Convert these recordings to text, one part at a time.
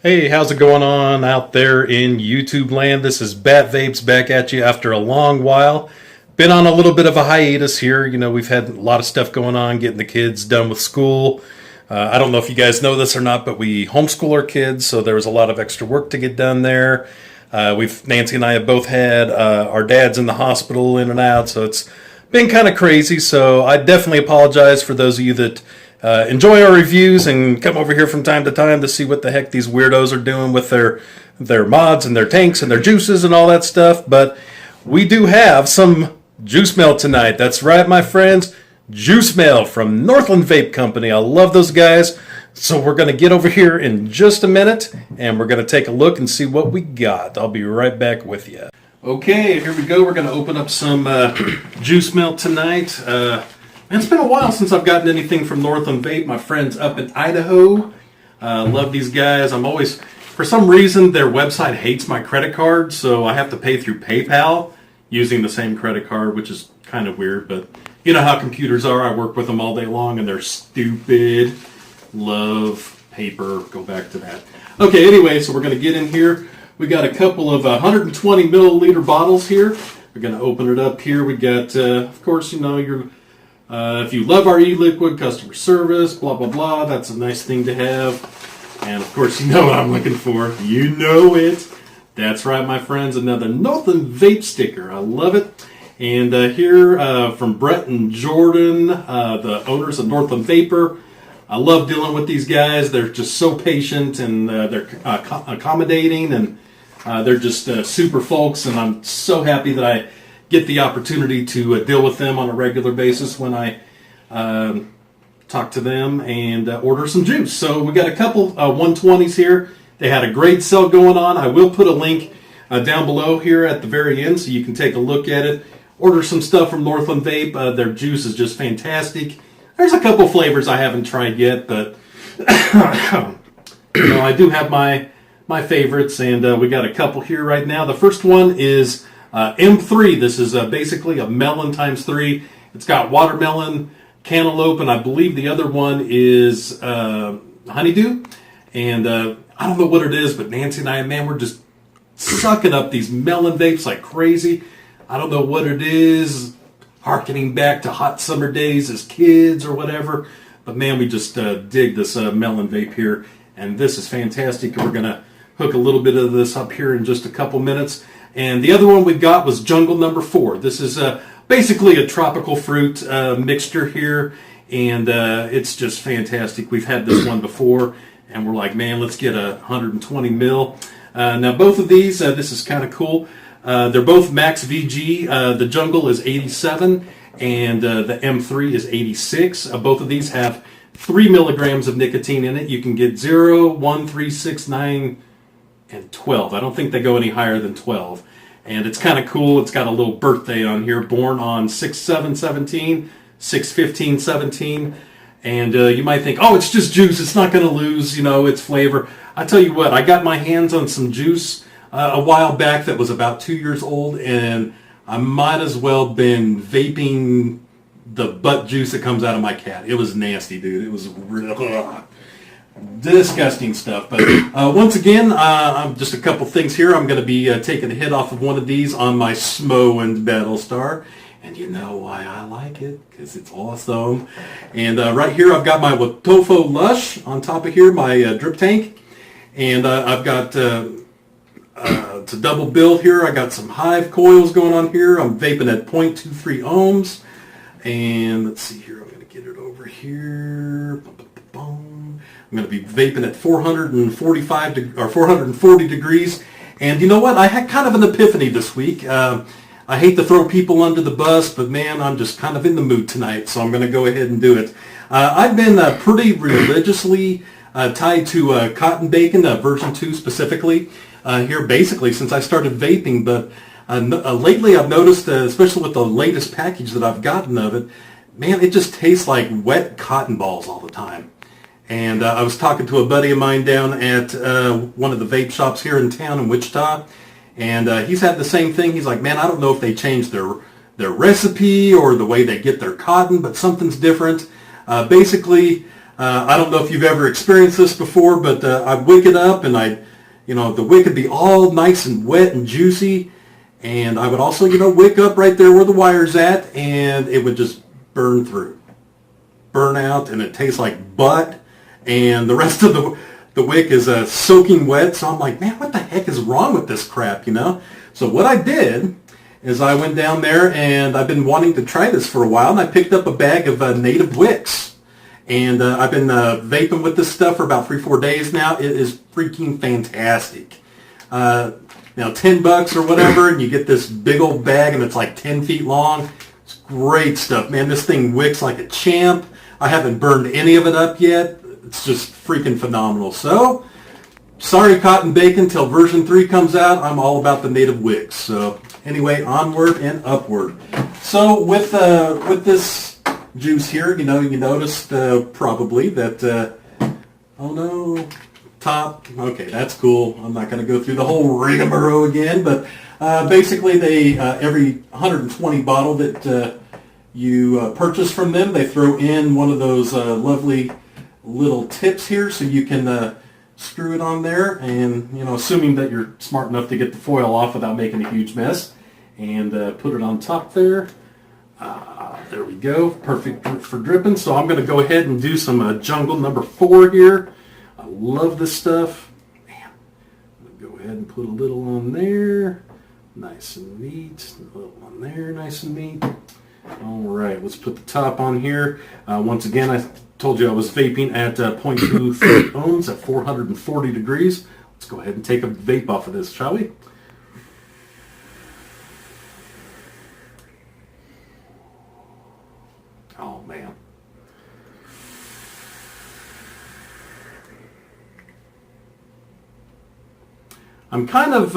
Hey, how's it going on out there in YouTube land? This is Bat Vapes back at you after a long while. Been on a little bit of a hiatus here. You know, we've had a lot of stuff going on, getting the kids done with school. I don't know if you guys know this or not, but we homeschool our kids, so there was a lot of extra work to get done there. Nancy and I have both had our dads in the hospital in and out, so it's been kind of crazy. So I definitely apologize for those of you that enjoy our reviews and come over here from time to time to see what the heck these weirdos are doing with their mods and their tanks and their juices and all that stuff. But we do have some juice mail tonight. That's right, my friends. Juice mail from Northland Vape Company. I love those guys. So we're going to get over here in just a minute and we're going to take a look and see what we got. I'll be right back with you. Okay, here we go. We're going to open up some juice mail tonight. It's been a while since I've gotten anything from Northland Vape. My friends up in Idaho. Love these guys. For some reason, their website hates my credit card, so I have to pay through PayPal using the same credit card, which is kind of weird, but you know how computers are. I work with them all day long, and they're stupid. Love paper. Go back to that. Okay, anyway, so we're going to get in here. We got a couple of 120 milliliter bottles here. We're going to open it up here. We got, of course, you know, if you love our e-liquid customer service, blah, blah, blah, that's a nice thing to have. And, of course, you know what I'm looking for. You know it. That's right, my friends. Another Northland Vape sticker. I love it. And here from Brett and Jordan, the owners of Northland Vapor. I love dealing with these guys. They're just so patient and they're accommodating and they're just super folks. And I'm so happy that I get the opportunity to deal with them on a regular basis when I talk to them and order some juice. So we got a couple 120s here. They had a great sale going on. I will put a link down below here at the very end so you can take a look at it. Order some stuff from Northland Vape. Their juice is just fantastic. There's a couple flavors I haven't tried yet, but you know, I do have my favorites, and we got a couple here right now. The first one is M3. This is basically a melon times 3. It's got watermelon, cantaloupe, and I believe the other one is honeydew. And I don't know what it is, but Nancy and I, man, we're just sucking up these melon vapes like crazy. I don't know what it is, harkening back to hot summer days as kids or whatever. But man, we just dig this melon vape here. And this is fantastic. We're going to hook a little bit of this up here in just a couple minutes. And the other one we got was Jungle Number 4. This is basically a tropical fruit mixture here. And it's just fantastic. We've had this one before. And we're like, man, let's get a 120 mil. Now, both of these, this is kind of cool. They're both max VG. The Jungle is 87 and the M3 is 86. Both of these have 3 milligrams of nicotine in it. You can get 0, 1, 3, 6, 9, and 12. I don't think they go any higher than 12. And it's kind of cool. It's got a little birthday on here. Born on 6/7/17, 6/15/17. And you might think, oh, it's just juice. It's not going to lose, you know, its flavor. I tell you what, I got my hands on some juice a while back that was about 2 years old, and I might as well been vaping the butt juice that comes out of my cat. It was nasty, dude. It was real disgusting stuff. But once again, I'm just a couple things here. I'm going to be taking a hit off of one of these on my Smo and Battlestar. And you know why I like it, because it's awesome. And right here I've got my Watofo Lush on top of here, my drip tank. And I've got, to double bill here, I got some Hive coils going on here. I'm vaping at 0.23 ohms. And let's see here, I'm going to get it over here. I'm going to be vaping at 440 degrees. And you know what? I had kind of an epiphany this week. I hate to throw people under the bus, but man, I'm just kind of in the mood tonight, so I'm going to go ahead and do it. I've been pretty religiously tied to cotton bacon, version 2 specifically, here basically since I started vaping, but lately I've noticed, especially with the latest package that I've gotten of it, man, it just tastes like wet cotton balls all the time. And I was talking to a buddy of mine down at one of the vape shops here in town in Wichita, and he's had the same thing. He's like, man, I don't know if they changed their recipe or the way they get their cotton, but something's different. Basically, I don't know if you've ever experienced this before, but I'd wick it up and the wick would be all nice and wet and juicy. And I would also, wick up right there where the wire's at, and it would just burn through. Burn out, and it tastes like butt. And the rest of the wick is soaking wet. So I'm like, man, what the heck is wrong with this crap, So what I did is I went down there, and I've been wanting to try this for a while, and I picked up a bag of native wicks. And I've been vaping with this stuff for about 3-4 days now. It is freaking fantastic. $10 or whatever, and you get this big old bag, and it's like 10 feet long. It's great stuff, man. This thing wicks like a champ. I haven't burned any of it up yet. It's just freaking phenomenal. So, sorry Cotton Bacon, till version 3 comes out, I'm all about the native wicks. So, anyway, onward and upward. So, with this juice here, you noticed probably that, oh no, top. Okay, that's cool. I'm not going to go through the whole rigmarole again, but basically they every 120 bottle that you purchase from them, they throw in one of those lovely little tips here, so you can screw it on there, and assuming that you're smart enough to get the foil off without making a huge mess, and put it on top there. There we go, perfect for dripping. So I'm going to go ahead and do some Jungle number 4 here. I love this stuff. Man, I'm going to go ahead and put a little on there. Nice and neat. A little on there, nice and neat. All right, let's put the top on here. Once again, I told you I was vaping at 0.23 ohms at 440 degrees. Let's go ahead and take a vape off of this, shall we? Oh, man. I'm kind of,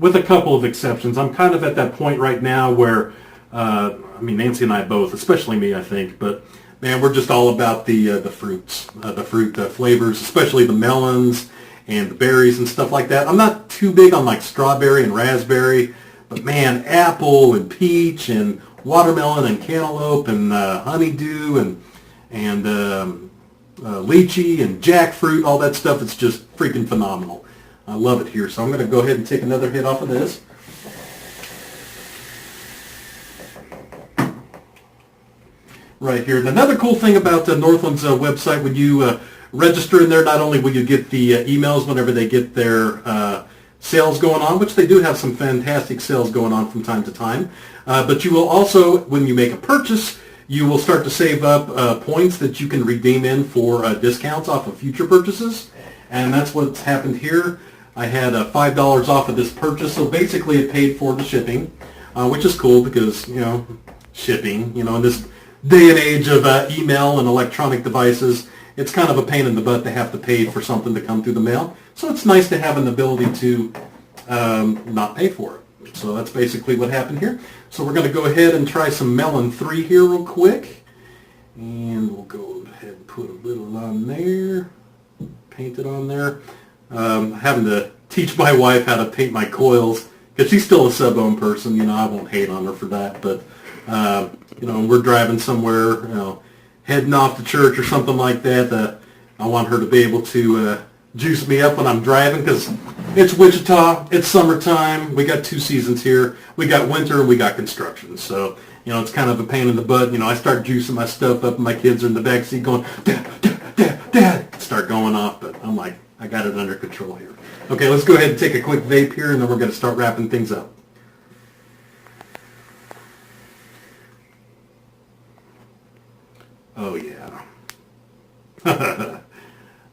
with a couple of exceptions, I'm kind of at that point right now where, Nancy and I both, especially me, I think, but man, we're just all about the fruits, the fruit flavors, especially the melons and the berries and stuff like that. I'm not too big on like strawberry and raspberry, but man, apple and peach and watermelon and cantaloupe and honeydew and lychee and jackfruit, all that stuff, it's just freaking phenomenal. I love it here. So I'm going to go ahead and take another hit off of this. Right here. And another cool thing about Northland's website, when you register in there, not only will you get the emails whenever they get their sales going on, which they do have some fantastic sales going on from time to time, but you will also, when you make a purchase, you will start to save up points that you can redeem in for discounts off of future purchases. And that's what's happened here. I had $5 off of this purchase, so basically it paid for the shipping, which is cool because, shipping, in this day and age of email and electronic devices, it's kind of a pain in the butt to have to pay for something to come through the mail. So it's nice to have an ability to not pay for it. So that's basically what happened here. So we're going to go ahead and try some Melon 3 here real quick. And we'll go ahead and put a little on there. Paint it on there. Having to teach my wife how to paint my coils because she's still a sub-ohm person. I won't hate on her for that. But, we're driving somewhere, heading off to church or something like that. I want her to be able to juice me up when I'm driving because it's Wichita, it's summertime, we got 2 seasons here, we got winter and we got construction, so it's kind of a pain in the butt. I start juicing my stuff up and my kids are in the back seat going, Dad, Dad, Dad, Dad, start going off, but I'm like, I got it under control here. Okay, let's go ahead and take a quick vape here and then we're going to start wrapping things up. Oh yeah.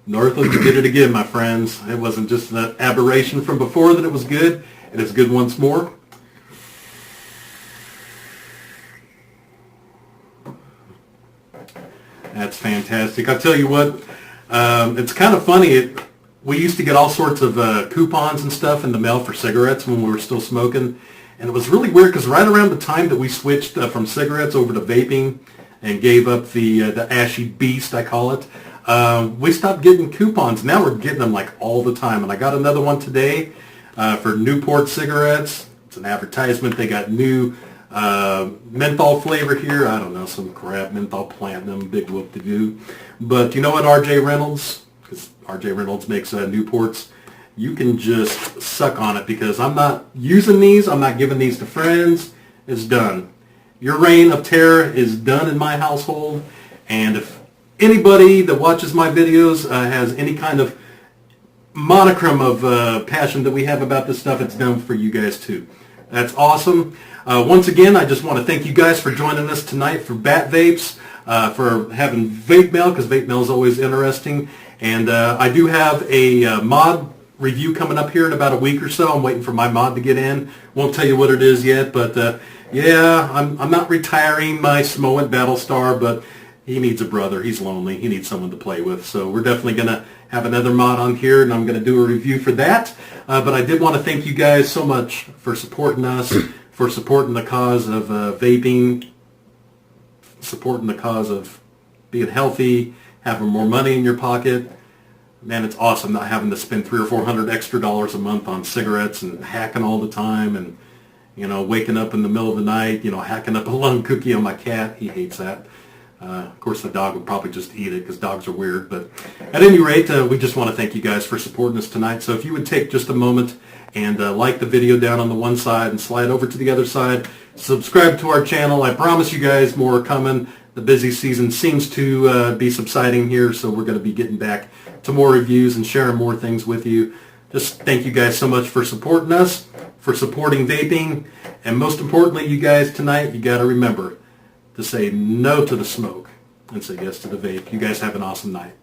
Northland did it again, my friends. It wasn't just an aberration from before that it was good. It is good once more. That's fantastic. I'll tell you what, it's kind of funny. We used to get all sorts of coupons and stuff in the mail for cigarettes when we were still smoking. And it was really weird because right around the time that we switched from cigarettes over to vaping and gave up the ashy beast, I call it, we stopped getting coupons. Now we're getting them like all the time. And I got another one today for Newport cigarettes. It's an advertisement. They got new menthol flavor here. I don't know, some crap, menthol platinum, big whoop-de-doo. But you know what, R.J. Reynolds, because R.J. Reynolds makes Newports, you can just suck on it because I'm not using these. I'm not giving these to friends. It's done. Your reign of terror is done in my household. And if anybody that watches my videos has any kind of monochrome of passion that we have about this stuff, it's done for you guys too. That's awesome. Once again, I just want to thank you guys for joining us tonight for Bat Vapes, for having Vape Mail, because Vape Mail is always interesting. And I do have a mod review coming up here in about a week or so. I'm waiting for my mod to get in. Won't tell you what it is yet, but yeah, I'm not retiring my Samoan Battlestar, but he needs a brother. He's lonely. He needs someone to play with. So we're definitely going to have another mod on here, and I'm going to do a review for that. But I did want to thank you guys so much for supporting us, for supporting the cause of vaping, supporting the cause of being healthy, having more money in your pocket. Man, it's awesome not having to spend $300 or $400 extra a month on cigarettes and hacking all the time, and waking up in the middle of the night, hacking up a lung cookie on my cat. He hates that. Of course, the dog would probably just eat it because dogs are weird. But at any rate, we just want to thank you guys for supporting us tonight. So if you would take just a moment and like the video down on the one side and slide over to the other side, subscribe to our channel. I promise you guys more are coming. The busy season seems to be subsiding here, so we're going to be getting back to more reviews and sharing more things with you. Just thank you guys so much for supporting us, for supporting vaping, and most importantly, you guys tonight, you got to remember to say no to the smoke and say yes to the vape. You guys have an awesome night.